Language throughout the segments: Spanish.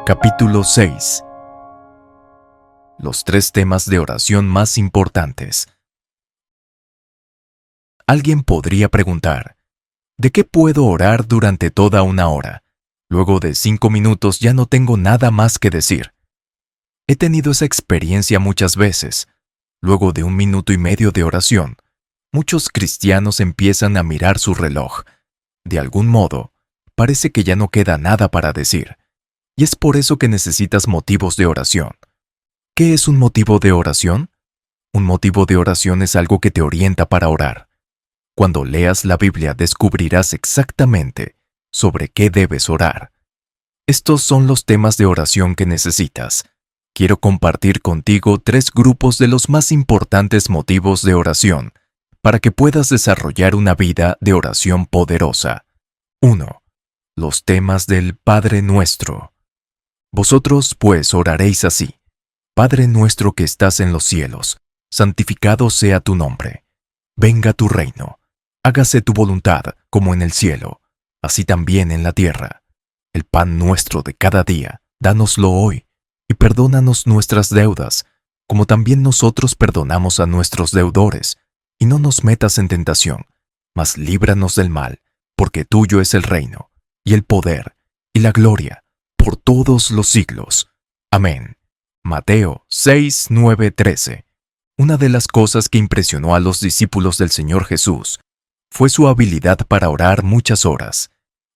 Capítulo 6. Los 3 temas de oración más importantes. Alguien podría preguntar, ¿de qué puedo orar durante toda una hora? Luego de 5 minutos ya no tengo nada más que decir. He tenido esa experiencia muchas veces. Luego de 1 minuto y medio de oración, muchos cristianos empiezan a mirar su reloj. De algún modo, parece que ya no queda nada para decir. Y es por eso que necesitas motivos de oración. ¿Qué es un motivo de oración? Un motivo de oración es algo que te orienta para orar. Cuando leas la Biblia descubrirás exactamente sobre qué debes orar. Estos son los temas de oración que necesitas. Quiero compartir contigo 3 grupos de los más importantes motivos de oración para que puedas desarrollar una vida de oración poderosa. 1. Los temas del Padre Nuestro. Vosotros, pues, oraréis así: Padre nuestro que estás en los cielos, santificado sea tu nombre. Venga tu reino. Hágase tu voluntad, como en el cielo, así también en la tierra. El pan nuestro de cada día, dánoslo hoy, y perdónanos nuestras deudas, como también nosotros perdonamos a nuestros deudores. Y no nos metas en tentación, mas líbranos del mal, porque tuyo es el reino, y el poder, y la gloria, por todos los siglos. Amén. Mateo 6, 9, 13. Una de las cosas que impresionó a los discípulos del Señor Jesús fue su habilidad para orar muchas horas.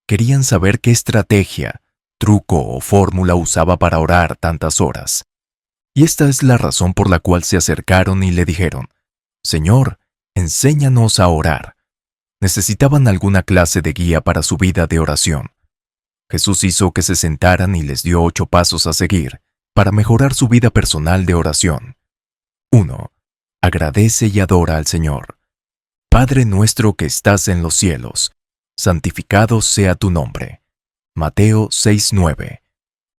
Querían saber qué estrategia, truco o fórmula usaba para orar tantas horas. Y esta es la razón por la cual se acercaron y le dijeron: Señor, enséñanos a orar. Necesitaban alguna clase de guía para su vida de oración. Jesús hizo que se sentaran y les dio 8 pasos a seguir para mejorar su vida personal de oración. 1. Agradece y adora al Señor. Padre nuestro que estás en los cielos, santificado sea tu nombre. Mateo 6:9.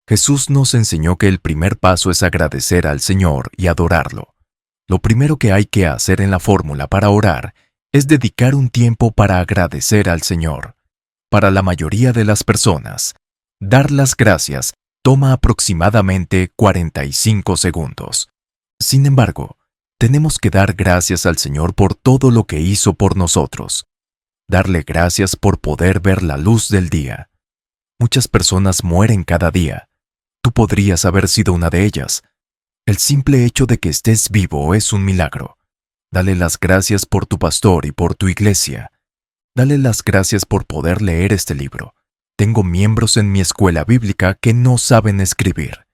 Jesús nos enseñó que el primer paso es agradecer al Señor y adorarlo. Lo primero que hay que hacer en la fórmula para orar es dedicar un tiempo para agradecer al Señor. Para la mayoría de las personas, dar las gracias toma aproximadamente 45 segundos. Sin embargo, tenemos que dar gracias al Señor por todo lo que hizo por nosotros. Darle gracias por poder ver la luz del día. Muchas personas mueren cada día. Tú podrías haber sido una de ellas. El simple hecho de que estés vivo es un milagro. Dale las gracias por tu pastor y por tu iglesia. Dale las gracias por poder leer este libro. Tengo miembros en mi escuela bíblica que no saben escribir.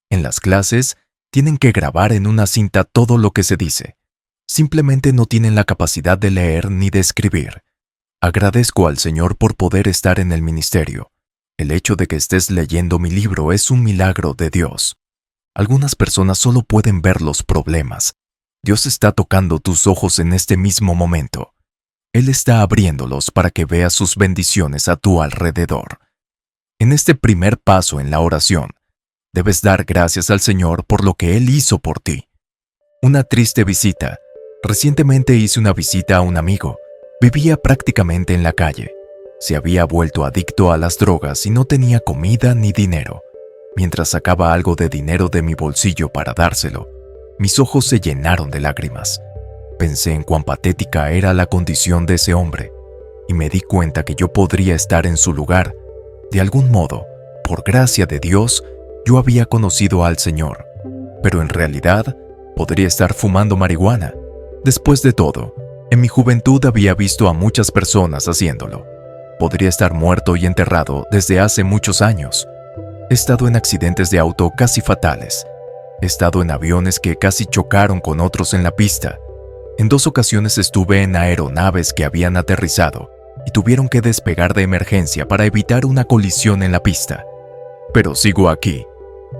En las clases, tienen que grabar en una cinta todo lo que se dice. Simplemente no tienen la capacidad de leer ni de escribir. Agradezco al Señor por poder estar en el ministerio. El hecho de que estés leyendo mi libro es un milagro de Dios. Algunas personas solo pueden ver los problemas. Dios está tocando tus ojos en este mismo momento. Él está abriéndolos para que veas sus bendiciones a tu alrededor. En este primer paso en la oración, debes dar gracias al Señor por lo que Él hizo por ti. Una triste visita. Recientemente hice una visita a un amigo. Vivía prácticamente en la calle. Se había vuelto adicto a las drogas y no tenía comida ni dinero. Mientras sacaba algo de dinero de mi bolsillo para dárselo, mis ojos se llenaron de lágrimas. Pensé en cuán patética era la condición de ese hombre, y me di cuenta que yo podría estar en su lugar. De algún modo, por gracia de Dios, yo había conocido al Señor, pero en realidad podría estar fumando marihuana. Después de todo, en mi juventud había visto a muchas personas haciéndolo. Podría estar muerto y enterrado desde hace muchos años. He estado en accidentes de auto casi fatales. He estado en aviones que casi chocaron con otros en la pista. En 2 ocasiones estuve en aeronaves que habían aterrizado y tuvieron que despegar de emergencia para evitar una colisión en la pista. Pero sigo aquí,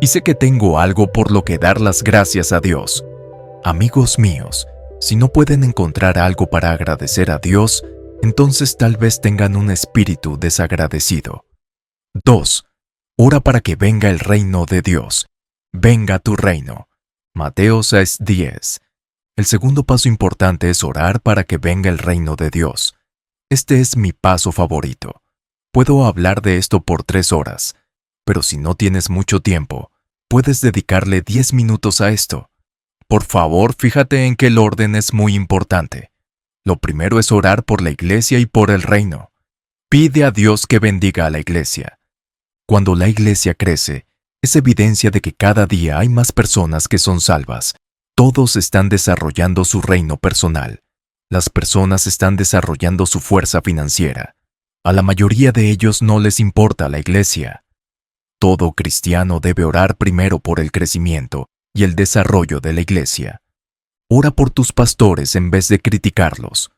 y sé que tengo algo por lo que dar las gracias a Dios. Amigos míos, si no pueden encontrar algo para agradecer a Dios, entonces tal vez tengan un espíritu desagradecido. 2. Ora para que venga el reino de Dios. Venga tu reino. Mateo 6:10. El segundo paso importante es orar para que venga el reino de Dios. Este es mi paso favorito. Puedo hablar de esto por 3 horas. Pero si no tienes mucho tiempo, puedes dedicarle 10 minutos a esto. Por favor, fíjate en que el orden es muy importante. Lo primero es orar por la iglesia y por el reino. Pide a Dios que bendiga a la iglesia. Cuando la iglesia crece, es evidencia de que cada día hay más personas que son salvas. Todos están desarrollando su reino personal. Las personas están desarrollando su fuerza financiera. A la mayoría de ellos no les importa la iglesia. Todo cristiano debe orar primero por el crecimiento y el desarrollo de la iglesia. Ora por tus pastores en vez de criticarlos.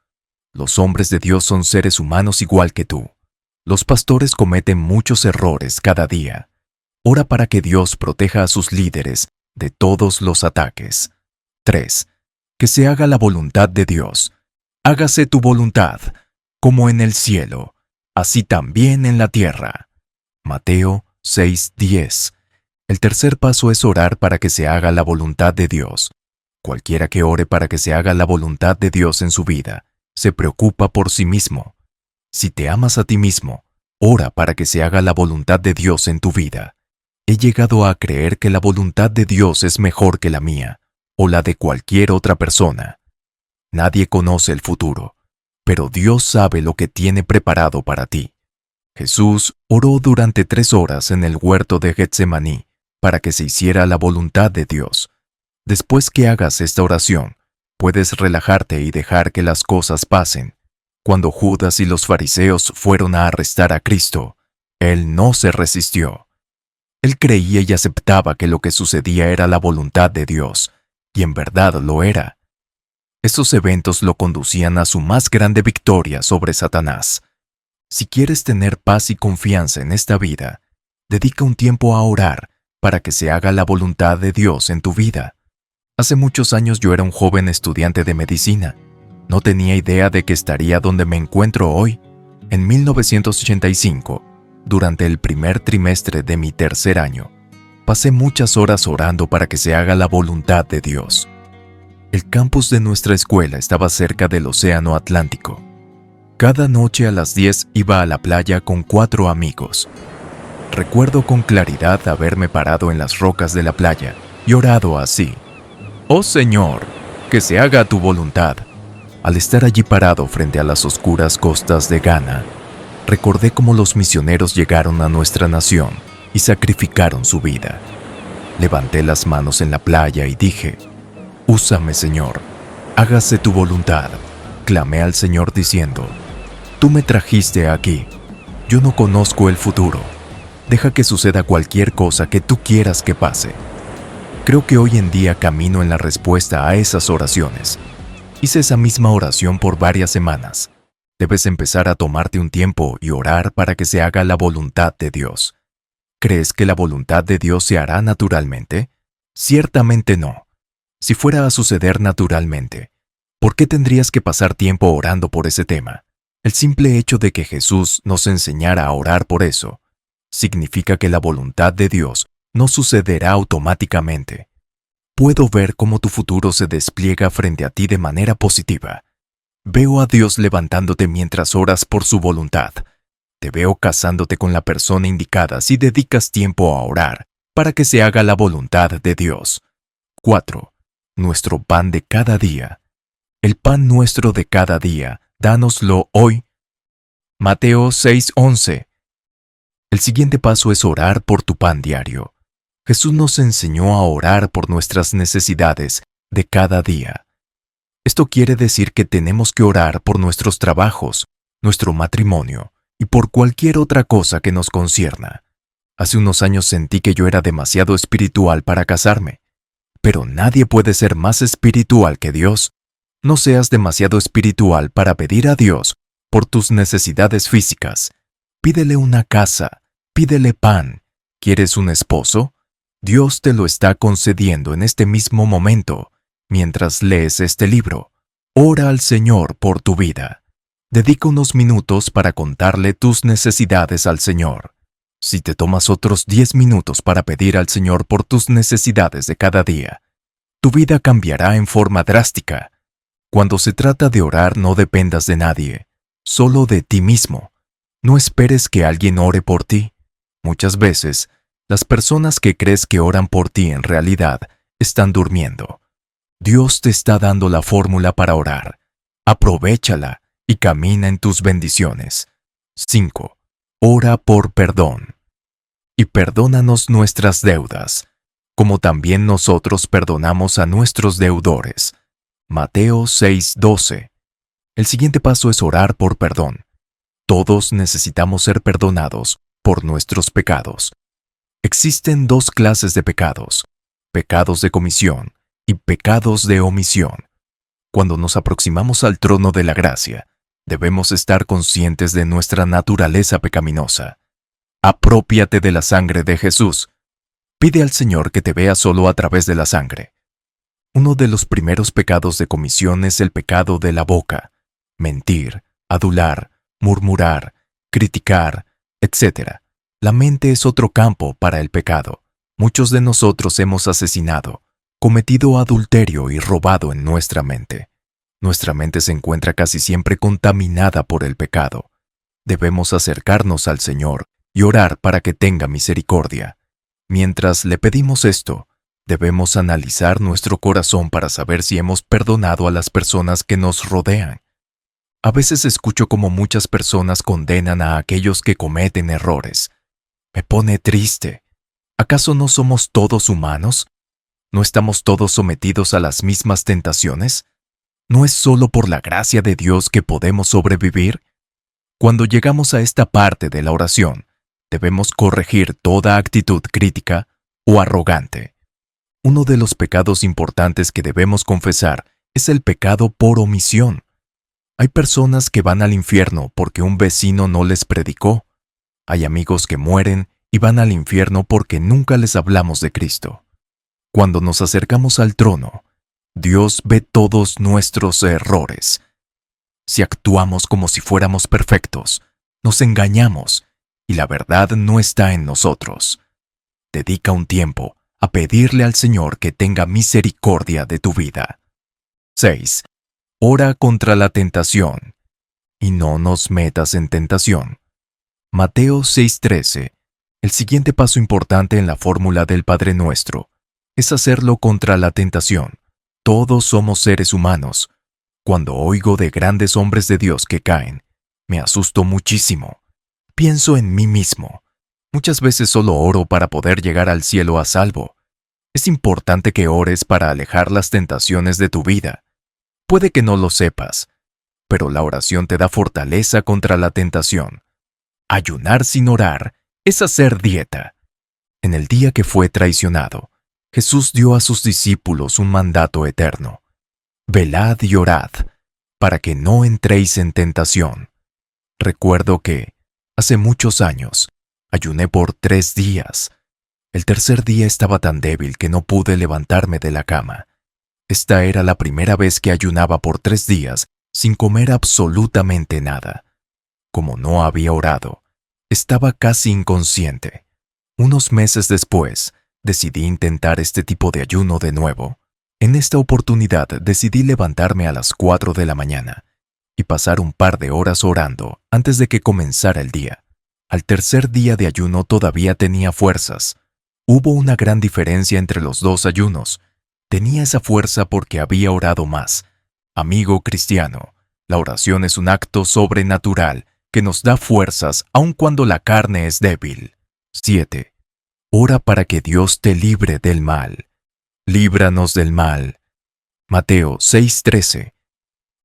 Los hombres de Dios son seres humanos igual que tú. Los pastores cometen muchos errores cada día. Ora para que Dios proteja a sus líderes de todos los ataques. 3. Que se haga la voluntad de Dios. Hágase tu voluntad, como en el cielo, así también en la tierra. Mateo 6:10. El tercer paso es orar para que se haga la voluntad de Dios. Cualquiera que ore para que se haga la voluntad de Dios en su vida, se preocupa por sí mismo. Si te amas a ti mismo, ora para que se haga la voluntad de Dios en tu vida. He llegado a creer que la voluntad de Dios es mejor que la mía, o la de cualquier otra persona. Nadie conoce el futuro, pero Dios sabe lo que tiene preparado para ti. Jesús oró durante 3 horas en el huerto de Getsemaní para que se hiciera la voluntad de Dios. Después que hagas esta oración, puedes relajarte y dejar que las cosas pasen. Cuando Judas y los fariseos fueron a arrestar a Cristo, Él no se resistió. Él creía y aceptaba que lo que sucedía era la voluntad de Dios, y en verdad lo era. Estos eventos lo conducían a su más grande victoria sobre Satanás. Si quieres tener paz y confianza en esta vida, dedica un tiempo a orar para que se haga la voluntad de Dios en tu vida. Hace muchos años yo era un joven estudiante de medicina. No tenía idea de que estaría donde me encuentro hoy. En 1985, durante el primer trimestre de mi tercer año, pasé muchas horas orando para que se haga la voluntad de Dios. El campus de nuestra escuela estaba cerca del Océano Atlántico. Cada noche a las 10 iba a la playa con 4 amigos. Recuerdo con claridad haberme parado en las rocas de la playa y orado así: «Oh Señor, que se haga tu voluntad». Al estar allí parado frente a las oscuras costas de Ghana, recordé cómo los misioneros llegaron a nuestra nación y sacrificaron su vida. Levanté las manos en la playa y dije: «Úsame, Señor, hágase tu voluntad». Clamé al Señor diciendo: «Tú me trajiste aquí. Yo no conozco el futuro. Deja que suceda cualquier cosa que tú quieras que pase». Creo que hoy en día camino en la respuesta a esas oraciones. Hice esa misma oración por varias semanas. Debes empezar a tomarte un tiempo y orar para que se haga la voluntad de Dios. ¿Crees que la voluntad de Dios se hará naturalmente? Ciertamente no. Si fuera a suceder naturalmente, ¿por qué tendrías que pasar tiempo orando por ese tema? El simple hecho de que Jesús nos enseñara a orar por eso, significa que la voluntad de Dios no sucederá automáticamente. Puedo ver cómo tu futuro se despliega frente a ti de manera positiva. Veo a Dios levantándote mientras oras por su voluntad. Te veo casándote con la persona indicada si dedicas tiempo a orar para que se haga la voluntad de Dios. 4. Nuestro pan de cada día. El pan nuestro de cada día, dánoslo hoy. Mateo 6:11. El siguiente paso es orar por tu pan diario. Jesús nos enseñó a orar por nuestras necesidades de cada día. Esto quiere decir que tenemos que orar por nuestros trabajos, nuestro matrimonio y por cualquier otra cosa que nos concierna. Hace unos años sentí que yo era demasiado espiritual para casarme, pero nadie puede ser más espiritual que Dios. No seas demasiado espiritual para pedir a Dios por tus necesidades físicas. Pídele una casa, pídele pan. ¿Quieres un esposo? Dios te lo está concediendo en este mismo momento, mientras lees este libro. Ora al Señor por tu vida. Dedica unos minutos para contarle tus necesidades al Señor. Si te tomas otros 10 minutos para pedir al Señor por tus necesidades de cada día, tu vida cambiará en forma drástica. Cuando se trata de orar, no dependas de nadie, solo de ti mismo. No esperes que alguien ore por ti. Muchas veces, Las personas que crees que oran por ti en realidad están durmiendo. Dios te está dando la fórmula para orar. Aprovéchala y camina en tus bendiciones. 5. Ora por perdón. Y perdónanos nuestras deudas, como también nosotros perdonamos a nuestros deudores. Mateo 6:12. El siguiente paso es orar por perdón. Todos necesitamos ser perdonados por nuestros pecados. Existen dos clases de pecados: pecados de comisión y pecados de omisión. Cuando nos aproximamos al trono de la gracia, debemos estar conscientes de nuestra naturaleza pecaminosa. Aprópiate de la sangre de Jesús. Pide al Señor que te vea solo a través de la sangre. Uno de los primeros pecados de comisión es el pecado de la boca: mentir, adular, murmurar, criticar, etc. La mente es otro campo para el pecado. Muchos de nosotros hemos asesinado, cometido adulterio y robado en nuestra mente. Nuestra mente se encuentra casi siempre contaminada por el pecado. Debemos acercarnos al Señor y orar para que tenga misericordia. Mientras le pedimos esto, debemos analizar nuestro corazón para saber si hemos perdonado a las personas que nos rodean. A veces escucho cómo muchas personas condenan a aquellos que cometen errores. Me pone triste. ¿Acaso no somos todos humanos? ¿No estamos todos sometidos a las mismas tentaciones? ¿No es solo por la gracia de Dios que podemos sobrevivir? Cuando llegamos a esta parte de la oración, debemos corregir toda actitud crítica o arrogante. Uno de los pecados importantes que debemos confesar es el pecado por omisión. Hay personas que van al infierno porque un vecino no les predicó. Hay amigos que mueren y van al infierno porque nunca les hablamos de Cristo. Cuando nos acercamos al trono, Dios ve todos nuestros errores. Si actuamos como si fuéramos perfectos, nos engañamos y la verdad no está en nosotros. Dedica un tiempo a pedirle al Señor que tenga misericordia de tu vida. 6. Ora contra la tentación, y no nos metas en tentación. Mateo 6:13. El siguiente paso importante en la fórmula del Padre Nuestro es hacerlo contra la tentación. Todos somos seres humanos. Cuando oigo de grandes hombres de Dios que caen, me asusto muchísimo. Pienso en mí mismo. Muchas veces solo oro para poder llegar al cielo a salvo. Es importante que ores para alejar las tentaciones de tu vida. Puede que no lo sepas, pero la oración te da fortaleza contra la tentación. Ayunar sin orar es hacer dieta. En el día que fue traicionado, Jesús dio a sus discípulos un mandato eterno: velad y orad, para que no entréis en tentación. Recuerdo que, hace muchos años, ayuné por 3 días. El tercer día estaba tan débil que no pude levantarme de la cama. Esta era la primera vez que ayunaba por 3 días sin comer absolutamente nada. Como no había orado, estaba casi inconsciente. Unos meses después, decidí intentar este tipo de ayuno de nuevo. En esta oportunidad decidí levantarme a las 4 de la mañana y pasar un par de horas orando antes de que comenzara el día. Al tercer día de ayuno todavía tenía fuerzas. Hubo una gran diferencia entre los dos ayunos. Tenía esa fuerza porque había orado más. Amigo cristiano, la oración es un acto sobrenatural que nos da fuerzas aun cuando la carne es débil. 7. Ora para que Dios te libre del mal. Líbranos del mal. Mateo 6:13.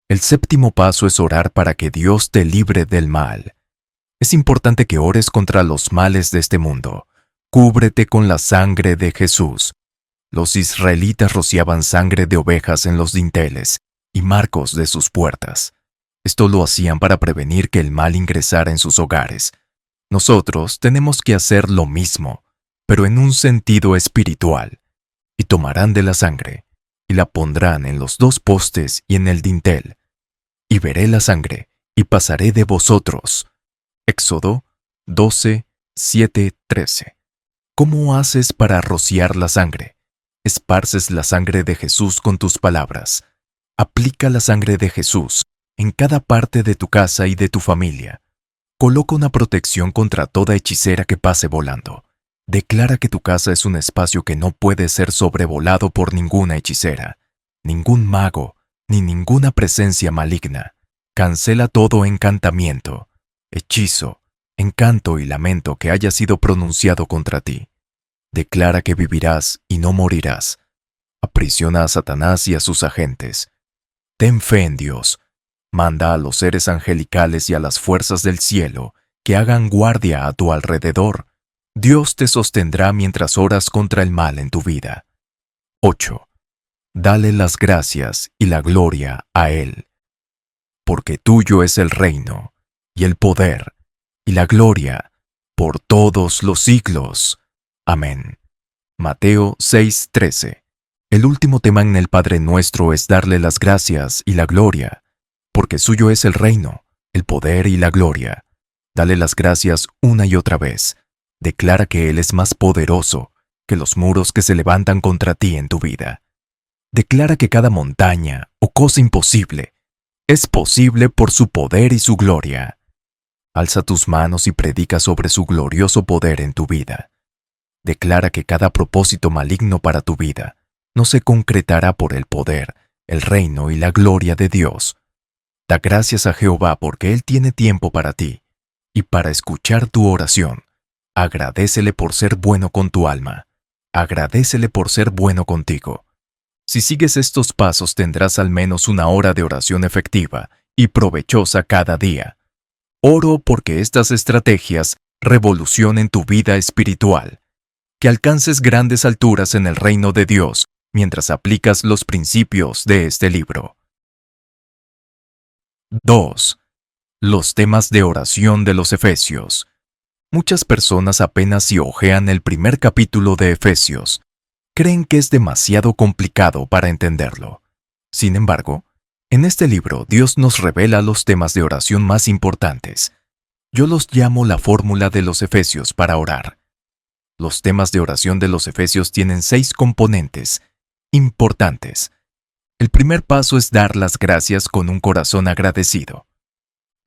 El séptimo paso es orar para que Dios te libre del mal. Es importante que ores contra los males de este mundo. Cúbrete con la sangre de Jesús. Los israelitas rociaban sangre de ovejas en los dinteles y marcos de sus puertas. Esto lo hacían para prevenir que el mal ingresara en sus hogares. Nosotros tenemos que hacer lo mismo, pero en un sentido espiritual. Y tomarán de la sangre, y la pondrán en los 2 postes y en el dintel. Y veré la sangre, y pasaré de vosotros. Éxodo 12:7-13. ¿Cómo haces para rociar la sangre? Esparces la sangre de Jesús con tus palabras. Aplica la sangre de Jesús en cada parte de tu casa y de tu familia. Coloca una protección contra toda hechicera que pase volando. Declara que tu casa es un espacio que no puede ser sobrevolado por ninguna hechicera, ningún mago, ni ninguna presencia maligna. Cancela todo encantamiento, hechizo, encanto y lamento que haya sido pronunciado contra ti. Declara que vivirás y no morirás. Aprisiona a Satanás y a sus agentes. Ten fe en Dios. Manda a los seres angelicales y a las fuerzas del cielo que hagan guardia a tu alrededor. Dios te sostendrá mientras oras contra el mal en tu vida. 8. Dale las gracias y la gloria a Él. Porque tuyo es el reino, y el poder, y la gloria, por todos los siglos. Amén. Mateo 6:13. El último tema en el Padre Nuestro es darle las gracias y la gloria, porque suyo es el reino, el poder y la gloria. Dale las gracias una y otra vez. Declara que Él es más poderoso que los muros que se levantan contra ti en tu vida. Declara que cada montaña o cosa imposible es posible por su poder y su gloria. Alza tus manos y predica sobre su glorioso poder en tu vida. Declara que cada propósito maligno para tu vida no se concretará por el poder, el reino y la gloria de Dios. Da gracias a Jehová porque Él tiene tiempo para ti y para escuchar tu oración. Agradécele por ser bueno con tu alma. Agradécele por ser bueno contigo. Si sigues estos pasos tendrás al menos una hora de oración efectiva y provechosa cada día. Oro porque estas estrategias revolucionen tu vida espiritual, que alcances grandes alturas en el reino de Dios mientras aplicas los principios de este libro. 2. Los temas de oración de los Efesios. Muchas personas apenas si hojean el primer capítulo de Efesios. Creen que es demasiado complicado para entenderlo. Sin embargo, en este libro Dios nos revela los temas de oración más importantes. Yo los llamo la fórmula de los Efesios para orar. Los temas de oración de los Efesios tienen 6 componentes importantes. El primer paso es dar las gracias con un corazón agradecido.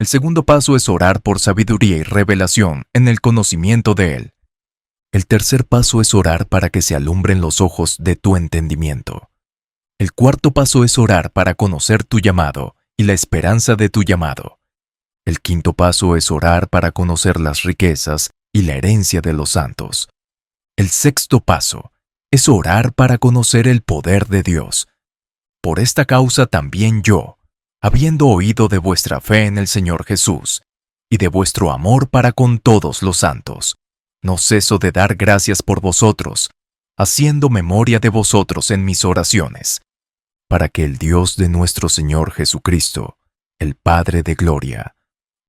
El segundo paso es orar por sabiduría y revelación en el conocimiento de Él. El tercer paso es orar para que se alumbren los ojos de tu entendimiento. El cuarto paso es orar para conocer tu llamado y la esperanza de tu llamado. El quinto paso es orar para conocer las riquezas y la herencia de los santos. El sexto paso es orar para conocer el poder de Dios. Por esta causa también yo, habiendo oído de vuestra fe en el Señor Jesús y de vuestro amor para con todos los santos, no ceso de dar gracias por vosotros, haciendo memoria de vosotros en mis oraciones, para que el Dios de nuestro Señor Jesucristo, el Padre de gloria,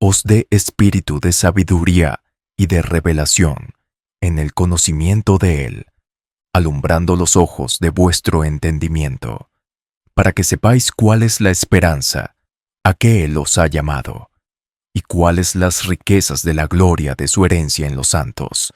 os dé espíritu de sabiduría y de revelación en el conocimiento de Él, alumbrando los ojos de vuestro entendimiento, para que sepáis cuál es la esperanza a que Él os ha llamado, y cuáles las riquezas de la gloria de su herencia en los santos,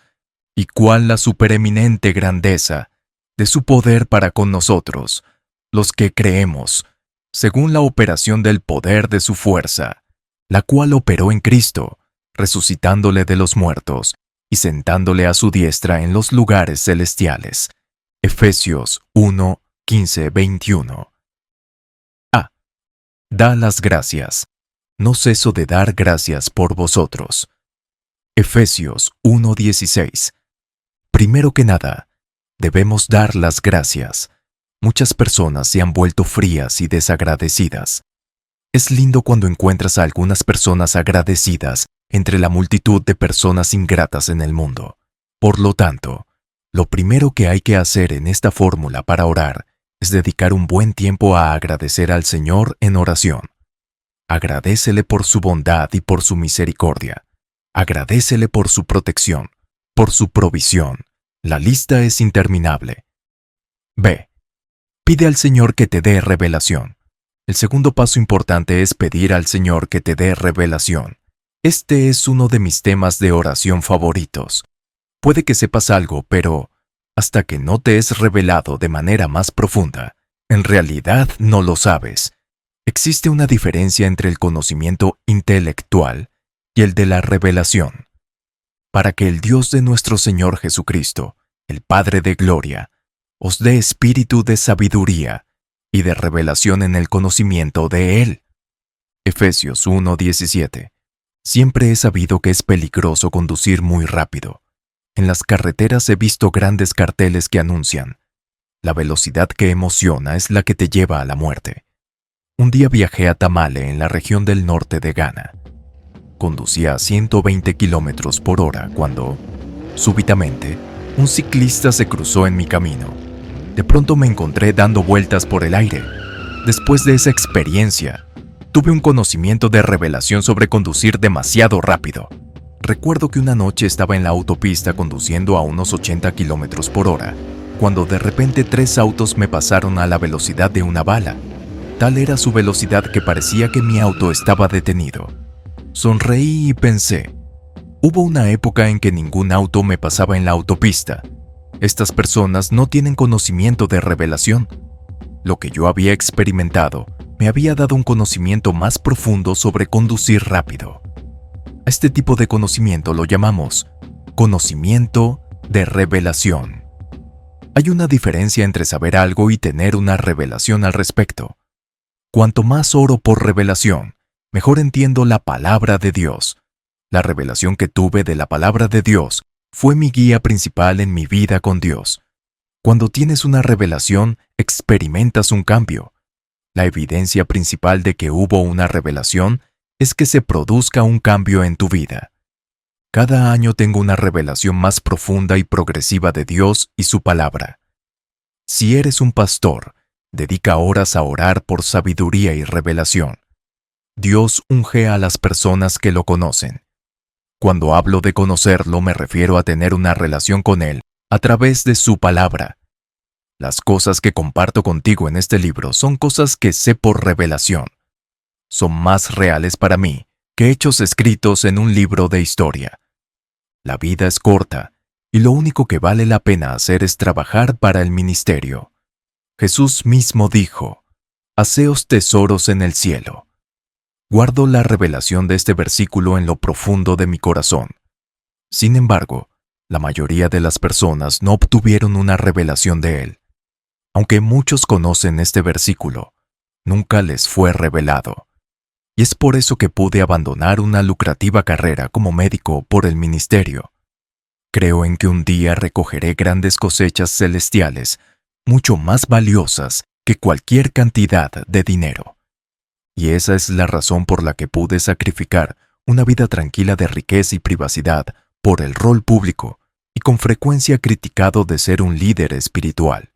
y cuál la supereminente grandeza de su poder para con nosotros, los que creemos, según la operación del poder de su fuerza, la cual operó en Cristo, resucitándole de los muertos y sentándole a su diestra en los lugares celestiales. Efesios 1, 15, 21. Da las gracias. No ceso de dar gracias por vosotros. Efesios 1:16. Primero que nada, debemos dar las gracias. Muchas personas se han vuelto frías y desagradecidas. Es lindo cuando encuentras a algunas personas agradecidas entre la multitud de personas ingratas en el mundo. Por lo tanto, lo primero que hay que hacer en esta fórmula para orar es dedicar un buen tiempo a agradecer al Señor en oración. Agradécele por su bondad y por su misericordia. Agradécele por su protección, por su provisión. La lista es interminable. B. Pide al Señor que te dé revelación. El segundo paso importante es pedir al Señor que te dé revelación. Este es uno de mis temas de oración favoritos. Puede que sepas algo, pero hasta que no te es revelado de manera más profunda, en realidad no lo sabes. Existe una diferencia entre el conocimiento intelectual y el de la revelación. para que el Dios de nuestro Señor Jesucristo, el Padre de gloria, os dé espíritu de sabiduría y de revelación en el conocimiento de Él. Efesios 1:17. Siempre he sabido que es peligroso conducir muy rápido. En las carreteras he visto grandes carteles que anuncian: la velocidad que emociona es la que te lleva a la muerte. Un día viajé a Tamale, en la región del norte de Ghana. Conducía a 120 kilómetros por hora cuando, súbitamente, un ciclista se cruzó en mi camino. De pronto me encontré dando vueltas por el aire. Después de esa experiencia, tuve un conocimiento de revelación sobre conducir demasiado rápido. Recuerdo que una noche estaba en la autopista conduciendo a unos 80 kilómetros por hora, cuando de repente 3 autos me pasaron a la velocidad de una bala. Tal era su velocidad que parecía que mi auto estaba detenido. Sonreí y pensé, hubo una época en que ningún auto me pasaba en la autopista. Estas personas no tienen conocimiento de revelación. Lo que yo había experimentado me había dado un conocimiento más profundo sobre conducir rápido. A este tipo de conocimiento lo llamamos conocimiento de revelación. Hay una diferencia entre saber algo y tener una revelación al respecto. Cuanto más oro por revelación, mejor entiendo la palabra de Dios. La revelación que tuve de la palabra de Dios fue mi guía principal en mi vida con Dios. Cuando tienes una revelación, experimentas un cambio. La evidencia principal de que hubo una revelación es que se produzca un cambio en tu vida. Cada año tengo una revelación más profunda y progresiva de Dios y su palabra. Si eres un pastor, dedica horas a orar por sabiduría y revelación. Dios unge a las personas que lo conocen. Cuando hablo de conocerlo, me refiero a tener una relación con Él a través de su palabra. Las cosas que comparto contigo en este libro son cosas que sé por revelación. Son más reales para mí que hechos escritos en un libro de historia. La vida es corta y lo único que vale la pena hacer es trabajar para el ministerio. Jesús mismo dijo: «Haceos tesoros en el cielo». Guardo la revelación de este versículo en lo profundo de mi corazón. Sin embargo, la mayoría de las personas no obtuvieron una revelación de él. Aunque muchos conocen este versículo, nunca les fue revelado. Y es por eso que pude abandonar una lucrativa carrera como médico por el ministerio. Creo en que un día recogeré grandes cosechas celestiales, mucho más valiosas que cualquier cantidad de dinero. Y esa es la razón por la que pude sacrificar una vida tranquila de riqueza y privacidad por el rol público y con frecuencia criticado de ser un líder espiritual.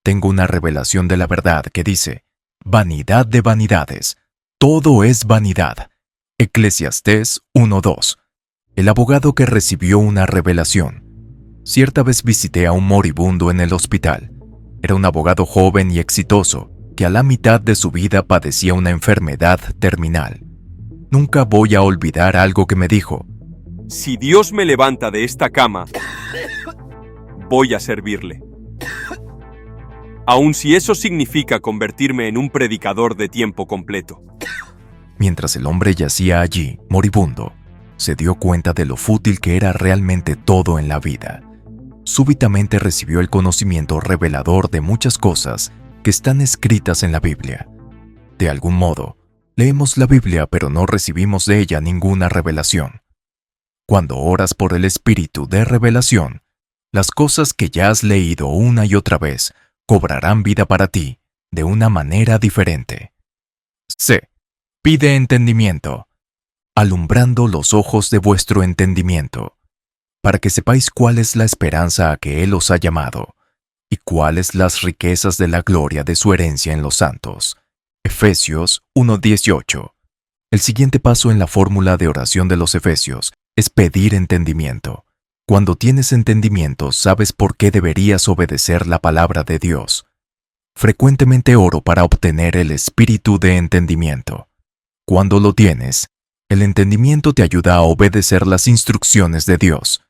Tengo una revelación de la verdad que dice: vanidad de vanidades, todo es vanidad. Eclesiastés 1:2. El abogado que recibió una revelación. Cierta vez visité a un moribundo en el hospital. Era un abogado joven y exitoso que a la mitad de su vida padecía una enfermedad terminal. Nunca voy a olvidar algo que me dijo: si Dios me levanta de esta cama, voy a servirle. Aun si eso significa convertirme en un predicador de tiempo completo. Mientras el hombre yacía allí, moribundo, se dio cuenta de lo fútil que era realmente todo en la vida. Súbitamente recibió el conocimiento revelador de muchas cosas que están escritas en la Biblia. De algún modo, leemos la Biblia pero no recibimos de ella ninguna revelación. Cuando oras por el espíritu de revelación, las cosas que ya has leído una y otra vez cobrarán vida para ti de una manera diferente. C. Pide entendimiento, alumbrando los ojos de vuestro entendimiento, para que sepáis cuál es la esperanza a que Él os ha llamado, y cuáles las riquezas de la gloria de su herencia en los santos. Efesios 1:18. El siguiente paso en la fórmula de oración de los Efesios es pedir entendimiento. Cuando tienes entendimiento, sabes por qué deberías obedecer la palabra de Dios. Frecuentemente oro para obtener el espíritu de entendimiento. Cuando lo tienes, el entendimiento te ayuda a obedecer las instrucciones de Dios.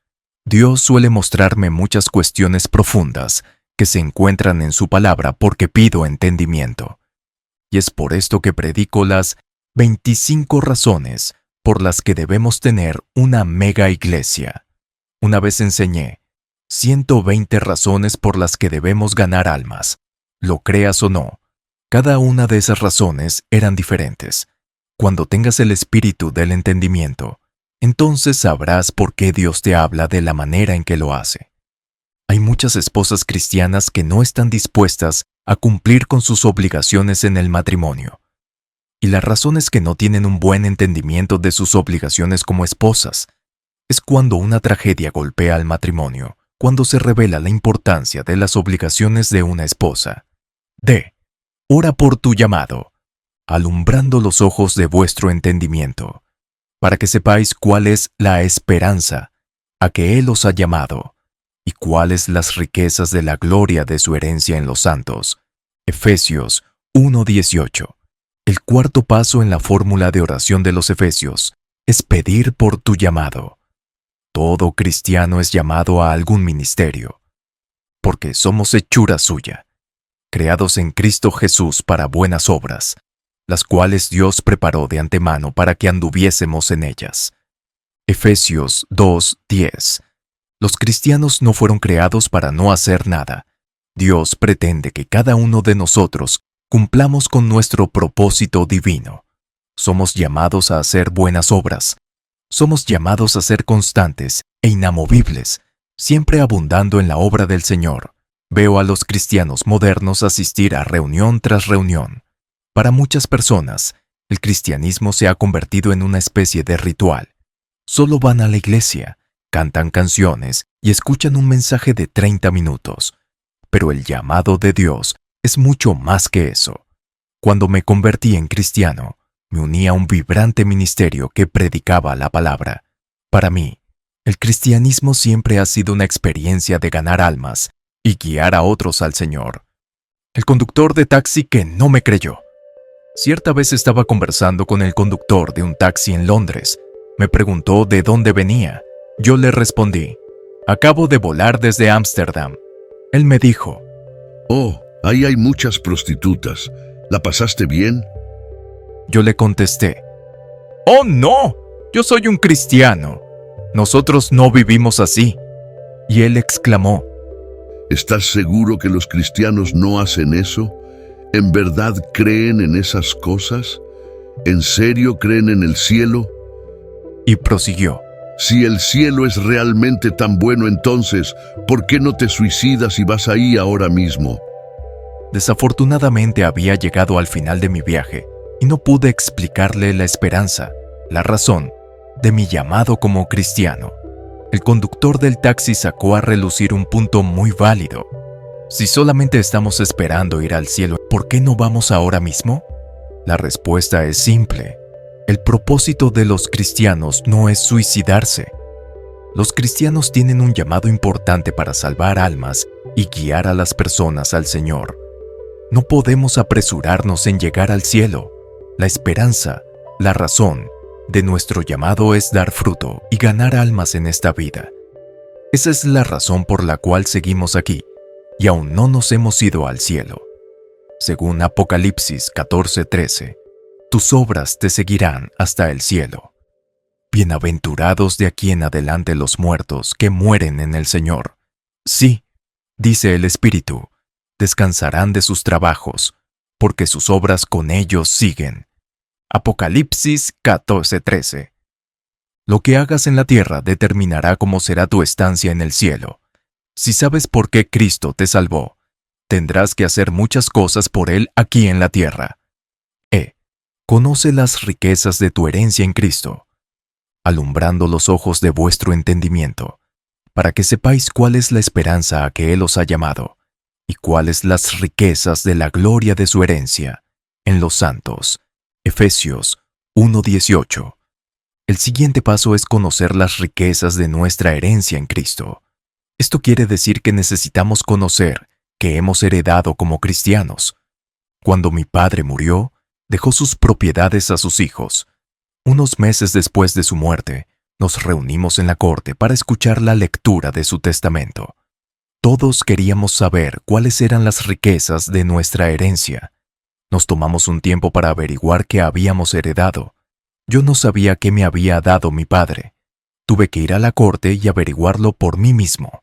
Dios suele mostrarme muchas cuestiones profundas que se encuentran en su palabra porque pido entendimiento. Y es por esto que predico las 25 razones por las que debemos tener una mega iglesia. Una vez enseñé 120 razones por las que debemos ganar almas. Lo creas o no, cada una de esas razones eran diferentes. Cuando tengas el espíritu del entendimiento, entonces sabrás por qué Dios te habla de la manera en que lo hace. Hay muchas esposas cristianas que no están dispuestas a cumplir con sus obligaciones en el matrimonio. Y la razón es que no tienen un buen entendimiento de sus obligaciones como esposas. Es cuando una tragedia golpea al matrimonio, cuando se revela la importancia de las obligaciones de una esposa. D. Ora por tu llamado, alumbrando los ojos de vuestro entendimiento, para que sepáis cuál es la esperanza a que Él os ha llamado, y cuáles las riquezas de la gloria de su herencia en los santos. Efesios 1:18. El cuarto paso en la fórmula de oración de los Efesios es pedir por tu llamado. Todo cristiano es llamado a algún ministerio, porque somos hechura suya, creados en Cristo Jesús para buenas obras, las cuales Dios preparó de antemano para que anduviésemos en ellas. Efesios 2:10. Los cristianos no fueron creados para no hacer nada. Dios pretende que cada uno de nosotros cumplamos con nuestro propósito divino. Somos llamados a hacer buenas obras. Somos llamados a ser constantes e inamovibles, siempre abundando en la obra del Señor. Veo a los cristianos modernos asistir a reunión tras reunión. Para muchas personas, el cristianismo se ha convertido en una especie de ritual. Solo van a la iglesia, cantan canciones y escuchan un mensaje de 30 minutos. Pero el llamado de Dios es mucho más que eso. Cuando me convertí en cristiano, me uní a un vibrante ministerio que predicaba la palabra. Para mí, el cristianismo siempre ha sido una experiencia de ganar almas y guiar a otros al Señor. El conductor de taxi que no me creyó. Cierta vez estaba conversando con el conductor de un taxi en Londres. Me preguntó de dónde venía. Yo le respondí, acabo de volar desde Ámsterdam. Él me dijo, Oh, ahí hay muchas prostitutas. ¿La pasaste bien? Yo le contesté, ¡Oh, no! Yo soy un cristiano. Nosotros no vivimos así. Y él exclamó, ¿Estás seguro que los cristianos no hacen eso? ¿En verdad creen en esas cosas? ¿En serio creen en el cielo? y prosiguió, Si el cielo es realmente tan bueno, entonces, ¿por qué no te suicidas y vas ahí ahora mismo? Desafortunadamente había llegado al final de mi viaje y no pude explicarle la esperanza, la razón de mi llamado como cristiano. El conductor del taxi sacó a relucir un punto muy válido. Si solamente estamos esperando ir al cielo, ¿por qué no vamos ahora mismo? La respuesta es simple. El propósito de los cristianos no es suicidarse. Los cristianos tienen un llamado importante para salvar almas y guiar a las personas al Señor. No podemos apresurarnos en llegar al cielo. La esperanza, la razón de nuestro llamado es dar fruto y ganar almas en esta vida. Esa es la razón por la cual seguimos aquí y aún no nos hemos ido al cielo. Según Apocalipsis 14:13, tus obras te seguirán hasta el cielo. Bienaventurados de aquí en adelante los muertos que mueren en el Señor. Sí, dice el Espíritu, descansarán de sus trabajos, porque sus obras con ellos siguen. Apocalipsis 14:13. Lo que hagas en la tierra determinará cómo será tu estancia en el cielo. Si sabes por qué Cristo te salvó, tendrás que hacer muchas cosas por Él aquí en la tierra. Conoce las riquezas de tu herencia en Cristo, alumbrando los ojos de vuestro entendimiento, para que sepáis cuál es la esperanza a que Él os ha llamado, y cuáles las riquezas de la gloria de su herencia en los santos. Efesios 1:18. El siguiente paso es conocer las riquezas de nuestra herencia en Cristo. Esto quiere decir que necesitamos conocer que hemos heredado como cristianos. Cuando mi padre murió, dejó sus propiedades a sus hijos. Unos meses después de su muerte, nos reunimos en la corte para escuchar la lectura de su testamento. Todos queríamos saber cuáles eran las riquezas de nuestra herencia. Nos tomamos un tiempo para averiguar qué habíamos heredado. Yo no sabía qué me había dado mi padre. Tuve que ir a la corte y averiguarlo por mí mismo.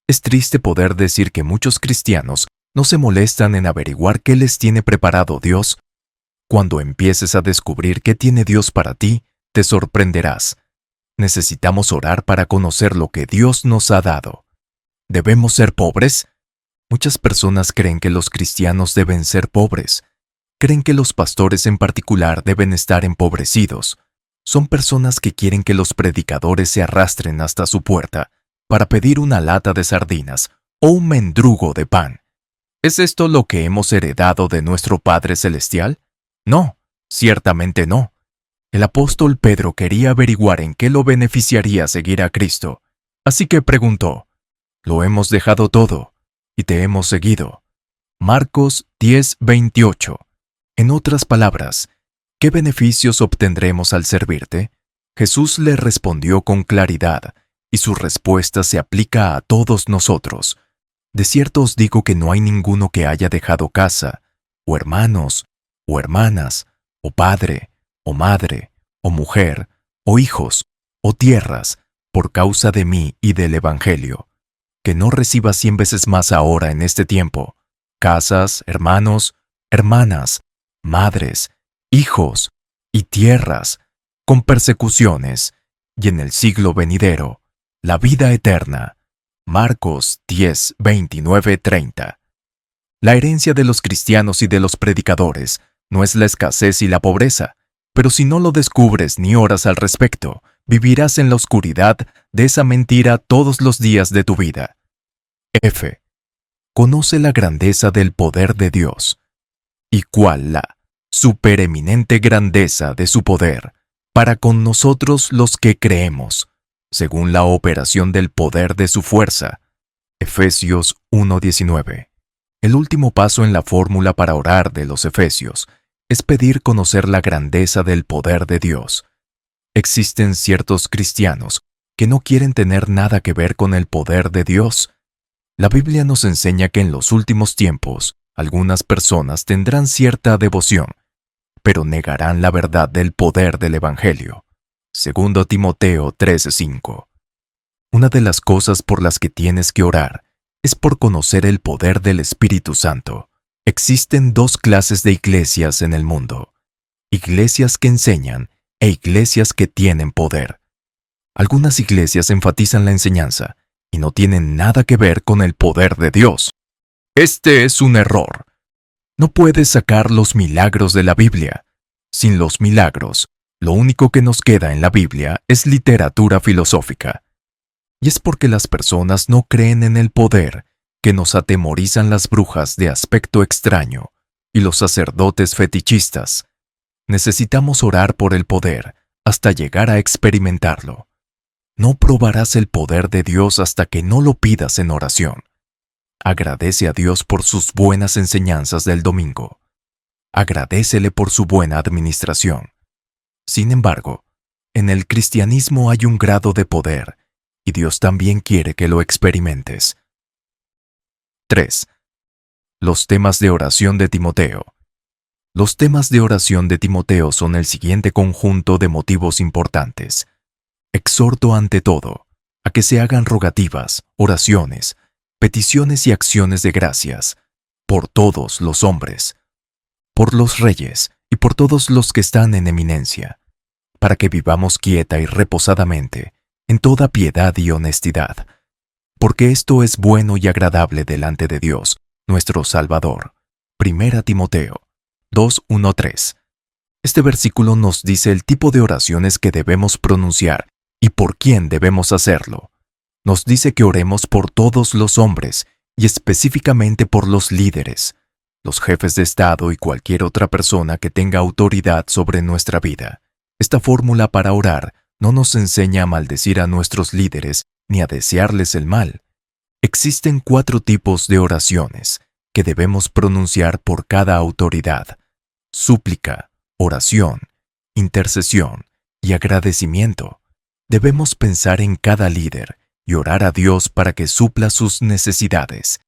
Es triste poder decir que muchos cristianos no se molestan en averiguar qué les tiene preparado Dios. Cuando empieces a descubrir qué tiene Dios para ti, te sorprenderás. Necesitamos orar para conocer lo que Dios nos ha dado. ¿Debemos ser pobres? Muchas personas creen que los cristianos deben ser pobres. Creen que los pastores en particular deben estar empobrecidos. Son personas que quieren que los predicadores se arrastren hasta su puerta para pedir una lata de sardinas o un mendrugo de pan. ¿Es esto lo que hemos heredado de nuestro Padre Celestial? No, ciertamente no. El apóstol Pedro quería averiguar en qué lo beneficiaría seguir a Cristo, así que preguntó: «Lo hemos dejado todo, y te hemos seguido». Marcos 10:28. En otras palabras, ¿qué beneficios obtendremos al servirte? Jesús le respondió con claridad, y su respuesta se aplica a todos nosotros. De cierto os digo que no hay ninguno que haya dejado casa, o hermanos, o hermanas, o padre, o madre, o mujer, o hijos, o tierras, por causa de mí y del Evangelio, que no reciba 100 veces más ahora en este tiempo, casas, hermanos, hermanas, madres, hijos y tierras, con persecuciones, y en el siglo venidero, la vida eterna. Marcos 10:29-30. La herencia de los cristianos y de los predicadores no es la escasez y la pobreza, pero si no lo descubres ni oras al respecto, vivirás en la oscuridad de esa mentira todos los días de tu vida. F. Conoce la grandeza del poder de Dios. ¿Y cuál la supereminente grandeza de su poder para con nosotros los que creemos, según la operación del poder de su fuerza? Efesios 1:19. El último paso en la fórmula para orar de los Efesios es pedir conocer la grandeza del poder de Dios. Existen ciertos cristianos que no quieren tener nada que ver con el poder de Dios. La Biblia nos enseña que en los últimos tiempos, algunas personas tendrán cierta devoción, pero negarán la verdad del poder del Evangelio. 2 Timoteo 13:5. Una de las cosas por las que tienes que orar es por conocer el poder del Espíritu Santo. Existen dos clases de iglesias en el mundo: iglesias que enseñan e iglesias que tienen poder. Algunas iglesias enfatizan la enseñanza y no tienen nada que ver con el poder de Dios. Este es un error. No puedes sacar los milagros de la Biblia. Sin los milagros, lo único que nos queda en la Biblia es literatura filosófica. Y es porque las personas no creen en el poder que nos atemorizan las brujas de aspecto extraño y los sacerdotes fetichistas. Necesitamos orar por el poder hasta llegar a experimentarlo. No probarás el poder de Dios hasta que no lo pidas en oración. Agradece a Dios por sus buenas enseñanzas del domingo. Agradécele por su buena administración. Sin embargo, en el cristianismo hay un grado de poder, y Dios también quiere que lo experimentes. 3. Los temas de oración de Timoteo. Los temas de oración de Timoteo son el siguiente conjunto de motivos importantes. Exhorto ante todo a que se hagan rogativas, oraciones, peticiones y acciones de gracias por todos los hombres, por los reyes y por todos los que están en eminencia, para que vivamos quieta y reposadamente en toda piedad y honestidad, porque esto es bueno y agradable delante de Dios, nuestro Salvador. 1 Timoteo 2:1-3. Este versículo nos dice el tipo de oraciones que debemos pronunciar y por quién debemos hacerlo. Nos dice que oremos por todos los hombres y específicamente por los líderes, los jefes de Estado y cualquier otra persona que tenga autoridad sobre nuestra vida. Esta fórmula para orar no nos enseña a maldecir a nuestros líderes ni a desearles el mal. Existen 4 tipos de oraciones que debemos pronunciar por cada autoridad: súplica, oración, intercesión y agradecimiento. Debemos pensar en cada líder y orar a Dios para que supla sus necesidades.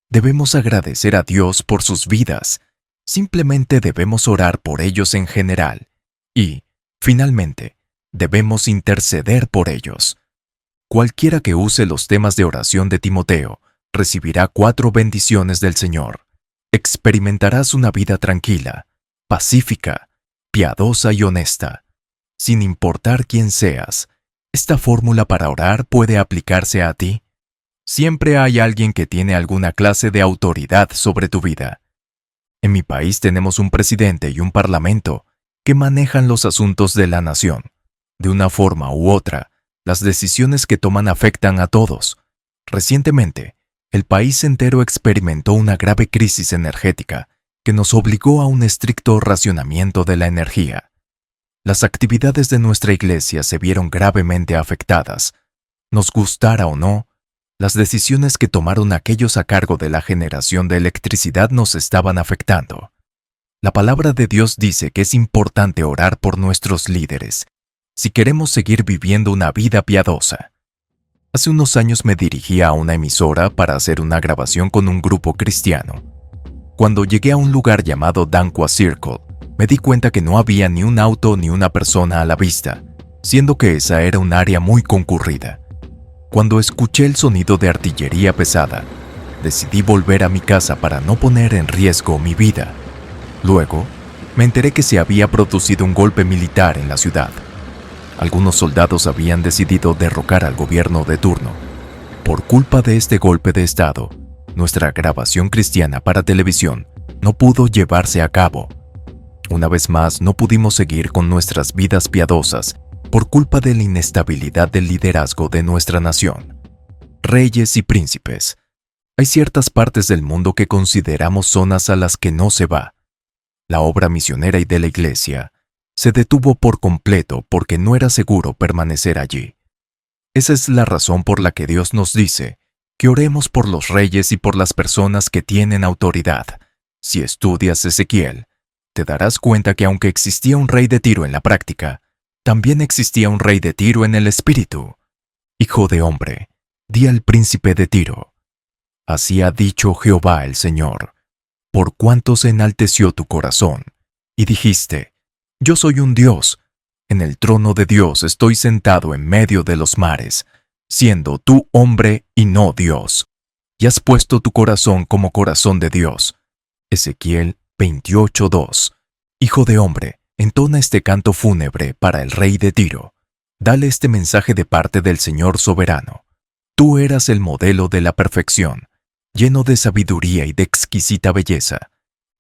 Debemos agradecer a Dios por sus vidas. Simplemente debemos orar por ellos en general. Y, Finalmente, debemos interceder por ellos. Cualquiera que use los temas de oración de Timoteo recibirá 4 bendiciones del Señor. Experimentarás una vida tranquila, pacífica, piadosa y honesta. Sin importar quién seas, ¿esta fórmula para orar puede aplicarse a ti? Siempre hay alguien que tiene alguna clase de autoridad sobre tu vida. En mi país tenemos un presidente y un parlamento que manejan los asuntos de la nación. De una forma u otra, las decisiones que toman afectan a todos. Recientemente, el país entero experimentó una grave crisis energética que nos obligó a un estricto racionamiento de la energía. Las actividades de nuestra iglesia se vieron gravemente afectadas. Nos gustara o no, las decisiones que tomaron aquellos a cargo de la generación de electricidad nos estaban afectando. La palabra de Dios dice que es importante orar por nuestros líderes si queremos seguir viviendo una vida piadosa. Hace unos años me dirigí a una emisora para hacer una grabación con un grupo cristiano. Cuando llegué a un lugar llamado Danqua Circle, me di cuenta que no había ni un auto ni una persona a la vista, siendo que esa era un área muy concurrida. Cuando escuché el sonido de artillería pesada, decidí volver a mi casa para no poner en riesgo mi vida. Luego, me enteré que se había producido un golpe militar en la ciudad. Algunos soldados habían decidido derrocar al gobierno de turno. Por culpa de este golpe de estado, nuestra grabación cristiana para televisión no pudo llevarse a cabo. Una vez más, no pudimos seguir con nuestras vidas piadosas por culpa de la inestabilidad del liderazgo de nuestra nación. Reyes y príncipes. Hay ciertas partes del mundo que consideramos zonas a las que no se va. La obra misionera y de la iglesia se detuvo por completo porque no era seguro permanecer allí. Esa es la razón por la que Dios nos dice que oremos por los reyes y por las personas que tienen autoridad. Si estudias Ezequiel, te darás cuenta que aunque existía un rey de Tiro en la práctica, también existía un rey de Tiro en el espíritu. Hijo de hombre, di al príncipe de Tiro: así ha dicho Jehová el Señor, por cuanto se enalteció tu corazón, y dijiste: yo soy un Dios, en el trono de Dios estoy sentado en medio de los mares, siendo tú hombre y no Dios, y has puesto tu corazón como corazón de Dios. Ezequiel 28:2. Hijo de hombre, entona este canto fúnebre para el rey de Tiro. Dale este mensaje de parte del Señor soberano. Tú eras el modelo de la perfección, lleno de sabiduría y de exquisita belleza.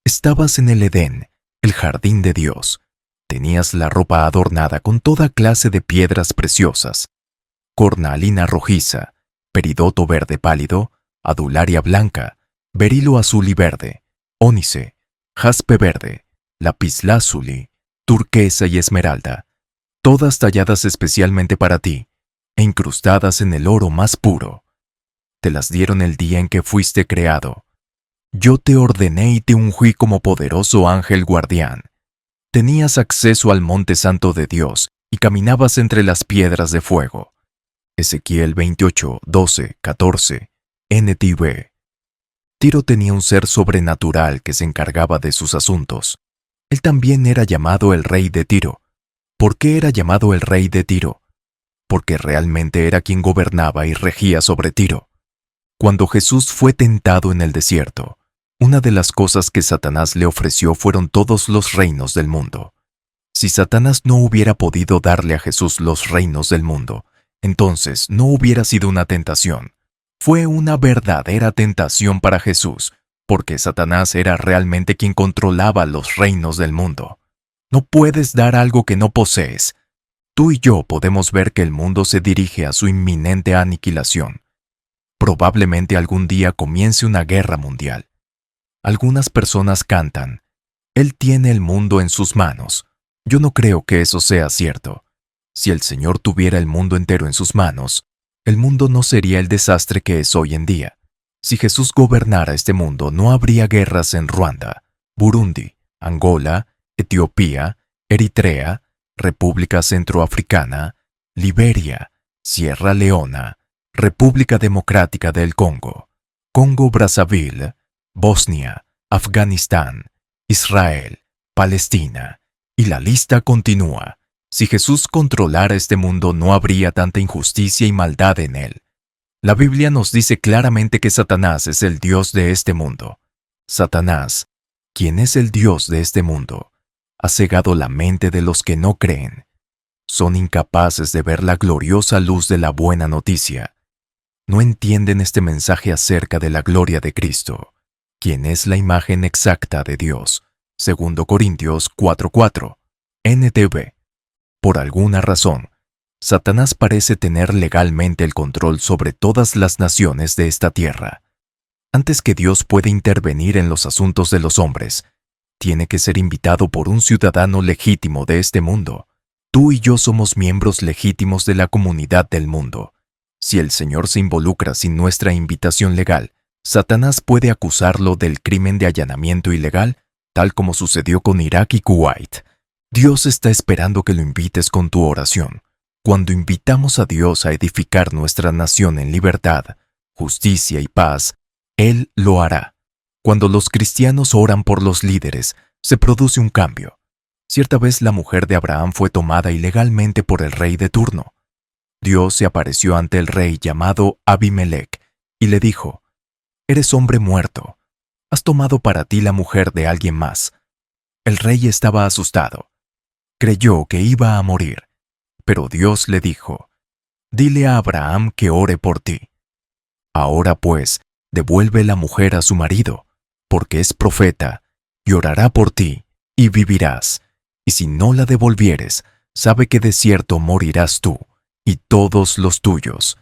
Estabas en el Edén, el jardín de Dios. Tenías la ropa adornada con toda clase de piedras preciosas: cornalina rojiza, peridoto verde pálido, adularia blanca, berilo azul y verde, ónice, jaspe verde, lapislázuli, turquesa y esmeralda, todas talladas especialmente para ti e incrustadas en el oro más puro. Te las dieron el día en que fuiste creado. Yo te ordené y te ungí como poderoso ángel guardián. Tenías acceso al monte santo de Dios y caminabas entre las piedras de fuego. Ezequiel 28:12-14, NTV. Tiro tenía un ser sobrenatural que se encargaba de sus asuntos. Él también era llamado el rey de Tiro. ¿Por qué era llamado el rey de Tiro? Porque realmente era quien gobernaba y regía sobre Tiro. Cuando Jesús fue tentado en el desierto, una de las cosas que Satanás le ofreció fueron todos los reinos del mundo. Si Satanás no hubiera podido darle a Jesús los reinos del mundo, entonces no hubiera sido una tentación. Fue una verdadera tentación para Jesús, porque Satanás era realmente quien controlaba los reinos del mundo. No puedes dar algo que no posees. Tú y yo podemos ver que el mundo se dirige a su inminente aniquilación. Probablemente algún día comience una guerra mundial. Algunas personas cantan: Él tiene el mundo en sus manos. Yo no creo que eso sea cierto. Si el Señor tuviera el mundo entero en sus manos, el mundo no sería el desastre que es hoy en día. Si Jesús gobernara este mundo, no habría guerras en Ruanda, Burundi, Angola, Etiopía, Eritrea, República Centroafricana, Liberia, Sierra Leona, República Democrática del Congo, Congo-Brazzaville, Bosnia, Afganistán, Israel, Palestina, y la lista continúa. Si Jesús controlara este mundo, no habría tanta injusticia y maldad en él. La Biblia nos dice claramente que Satanás es el Dios de este mundo. Satanás, quien es el Dios de este mundo, ha cegado la mente de los que no creen. Son incapaces de ver la gloriosa luz de la buena noticia. No entienden este mensaje acerca de la gloria de Cristo, quien es la imagen exacta de Dios. 2 Corintios 4:4, NTV. Por alguna razón, Satanás parece tener legalmente el control sobre todas las naciones de esta tierra. Antes que Dios pueda intervenir en los asuntos de los hombres, tiene que ser invitado por un ciudadano legítimo de este mundo. Tú y yo somos miembros legítimos de la comunidad del mundo. Si el Señor se involucra sin nuestra invitación legal, Satanás puede acusarlo del crimen de allanamiento ilegal, tal como sucedió con Irak y Kuwait. Dios está esperando que lo invites con tu oración. Cuando invitamos a Dios a edificar nuestra nación en libertad, justicia y paz, Él lo hará. Cuando los cristianos oran por los líderes, se produce un cambio. Cierta vez la mujer de Abraham fue tomada ilegalmente por el rey de turno. Dios se apareció ante el rey llamado Abimelech y le dijo: «Eres hombre muerto. Has tomado para ti la mujer de alguien más». El rey estaba asustado. Creyó que iba a morir, pero Dios le dijo: «Dile a Abraham que ore por ti. Ahora pues, devuelve la mujer a su marido, porque es profeta, y orará por ti, y vivirás. Y si no la devolvieres, sabe que de cierto morirás tú, y todos los tuyos».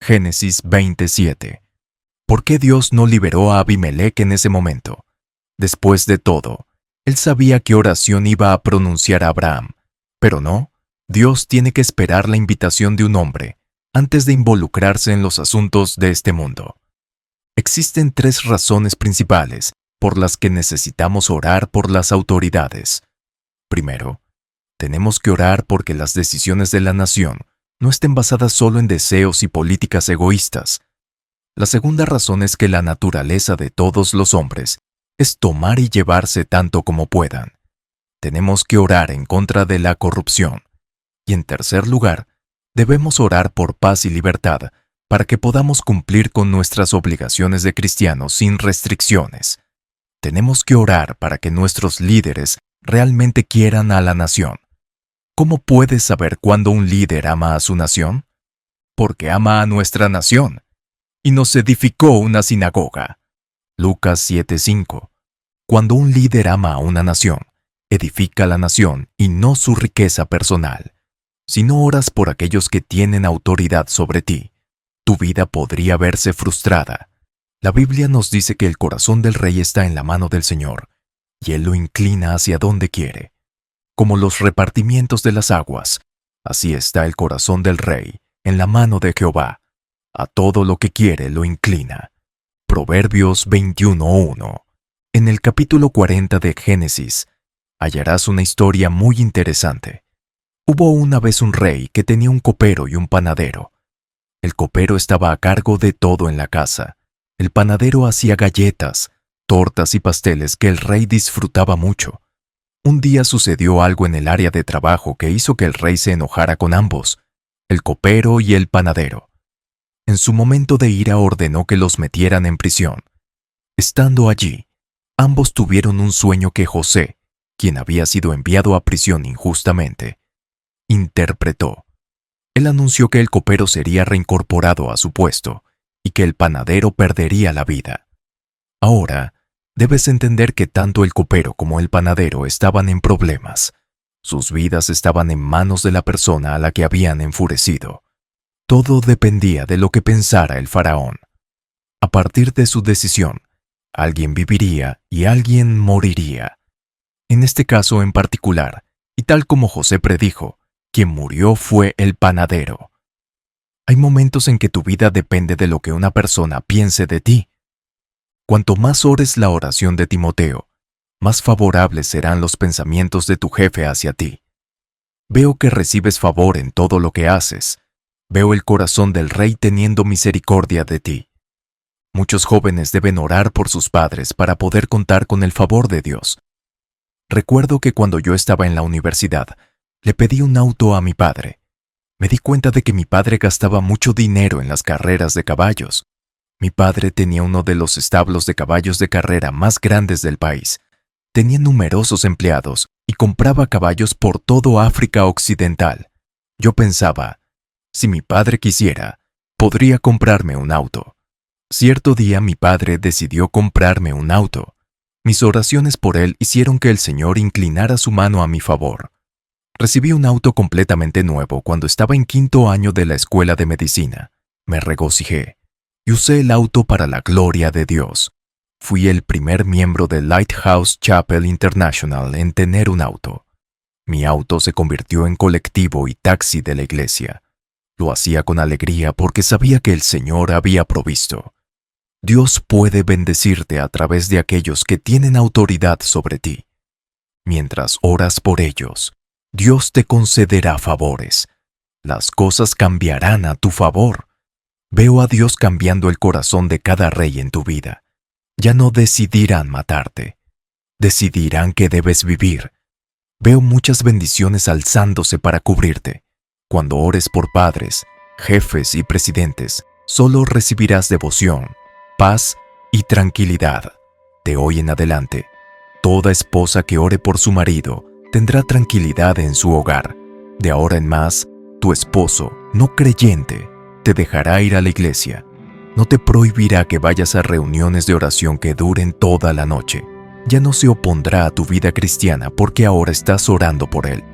Génesis 27. ¿Por qué Dios no liberó a Abimelech en ese momento? Después de todo, él sabía qué oración iba a pronunciar a Abraham, pero no. Dios tiene que esperar la invitación de un hombre antes de involucrarse en los asuntos de este mundo. Existen 3 razones principales por las que necesitamos orar por las autoridades. Primero, tenemos que orar porque las decisiones de la nación no estén basadas solo en deseos y políticas egoístas. La segunda razón es que la naturaleza de todos los hombres es tomar y llevarse tanto como puedan. Tenemos que orar en contra de la corrupción. Y en tercer lugar, debemos orar por paz y libertad para que podamos cumplir con nuestras obligaciones de cristianos sin restricciones. Tenemos que orar para que nuestros líderes realmente quieran a la nación. ¿Cómo puedes saber cuándo un líder ama a su nación? Porque ama a nuestra nación. Y nos edificó una sinagoga. Lucas 7:5. Cuando un líder ama a una nación, edifica la nación y no su riqueza personal. Si no oras por aquellos que tienen autoridad sobre ti, tu vida podría verse frustrada. La Biblia nos dice que el corazón del rey está en la mano del Señor, y Él lo inclina hacia donde quiere. Como los repartimientos de las aguas, así está el corazón del rey en la mano de Jehová. A todo lo que quiere lo inclina. Proverbios 21:1. En el capítulo 40 de Génesis, hallarás una historia muy interesante. Hubo una vez un rey que tenía un copero y un panadero. El copero estaba a cargo de todo en la casa. El panadero hacía galletas, tortas y pasteles que el rey disfrutaba mucho. Un día sucedió algo en el área de trabajo que hizo que el rey se enojara con ambos, el copero y el panadero. En su momento de ira ordenó que los metieran en prisión. Estando allí, ambos tuvieron un sueño que José, quien había sido enviado a prisión injustamente, interpretó. Él anunció que el copero sería reincorporado a su puesto y que el panadero perdería la vida. Ahora, debes entender que tanto el copero como el panadero estaban en problemas. Sus vidas estaban en manos de la persona a la que habían enfurecido. Todo dependía de lo que pensara el faraón. A partir de su decisión, alguien viviría y alguien moriría. En este caso en particular, y tal como José predijo, quien murió fue el panadero. Hay momentos en que tu vida depende de lo que una persona piense de ti. Cuanto más ores la oración de Timoteo, más favorables serán los pensamientos de tu jefe hacia ti. Veo que recibes favor en todo lo que haces. Veo el corazón del rey teniendo misericordia de ti. Muchos jóvenes deben orar por sus padres para poder contar con el favor de Dios. Recuerdo que cuando yo estaba en la universidad, Le pedí un auto a mi padre. Me di cuenta de que mi padre gastaba mucho dinero en las carreras de caballos. Mi padre tenía uno de los establos de caballos de carrera más grandes del país. Tenía numerosos empleados y compraba caballos por todo África Occidental. Yo pensaba, si mi padre quisiera, podría comprarme un auto. Cierto día mi padre decidió comprarme un auto. Mis oraciones por él hicieron que el Señor inclinara su mano a mi favor. Recibí un auto completamente nuevo cuando estaba en 5º año de la escuela de medicina. Me regocijé y usé el auto para la gloria de Dios. Fui el primer miembro de Lighthouse Chapel International en tener un auto. Mi auto se convirtió en colectivo y taxi de la iglesia. Lo hacía con alegría porque sabía que el Señor había provisto. Dios puede bendecirte a través de aquellos que tienen autoridad sobre ti. Mientras oras por ellos, Dios te concederá favores. Las cosas cambiarán a tu favor. Veo a Dios cambiando el corazón de cada rey en tu vida. Ya no decidirán matarte. Decidirán que debes vivir. Veo muchas bendiciones alzándose para cubrirte. Cuando ores por padres, jefes y presidentes, solo recibirás devoción, paz y tranquilidad. De hoy en adelante, toda esposa que ore por su marido tendrá tranquilidad en su hogar. De ahora en más, tu esposo, no creyente, te dejará ir a la iglesia. No te prohibirá que vayas a reuniones de oración que duren toda la noche. Ya no se opondrá a tu vida cristiana porque ahora estás orando por él.